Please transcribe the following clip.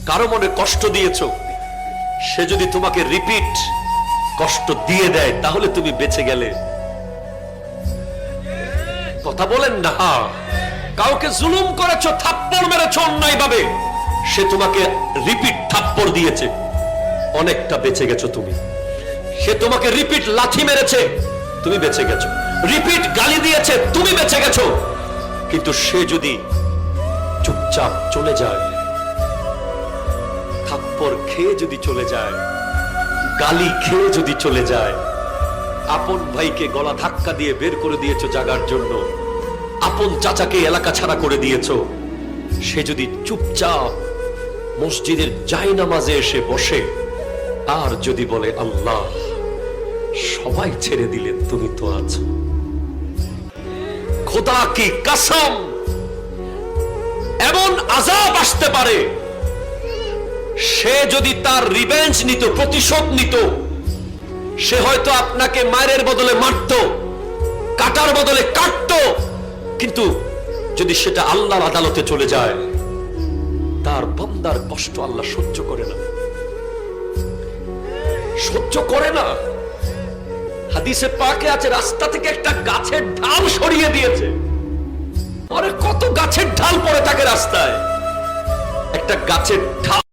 কারো মনে কষ্ট দিয়েছো, সে যদি তোমাকে রিপিট কষ্ট দিয়ে দেয় তাহলে তুমি বেঁচে গেলে। কথা বলেন না। কাউকে জুলুম করেছো, থাপ্পড় মেরেছো অন্যায় ভাবে, সে তোমাকে রিপিট থাপ্পড় দিয়েছে, অনেকটা বেঁচে গেছো তুমি। সে তোমাকে রিপিট লাথি মেরেছে, তুমি বেঁচে গেছো। রিপিট গালি দিয়েছে, তুমি বেঁচে গেছো। কিন্তু সে যদি চুপচাপ চলে যায়, থাপ্পড় খেয়ে যদি চলে যায়, গালি খেয়ে যদি চলে যায়, আপন ভাইকে গলা ধাক্কা দিয়ে বের করে দিয়েছো জাগার জন্য, আপন চাচাকে এলাকা ছাড়া করে দিয়েছো, সে যদি চুপচাপ মসজিদের জায়নামাজে এসে বসে আর যদি বলে আল্লাহ সবাই ছেড়ে দিলে তুমি তো আছো, খোদা কি কসম এমন আযাব আসতে পারে, সে যদি তার রিভেঞ্জ নিত, প্রতিশোধ নিত, সে হয়তো আপনাকে মায়ের বদলে মারত, কাটার বদলে কাটতো। কিন্তু যদি সেটা আল্লাহর আদালতে চলে যায়, তার বান্দার কষ্ট আল্লাহ সহ্য করে না, সহ্য করে না। হাদিসে পাকে আছে, রাস্তা থেকে একটা গাছের ঢাল সরিয়ে দিয়েছে। আরে কত গাছের ঢাল পড়ে থাকে রাস্তায়, একটা গাছের ঢাল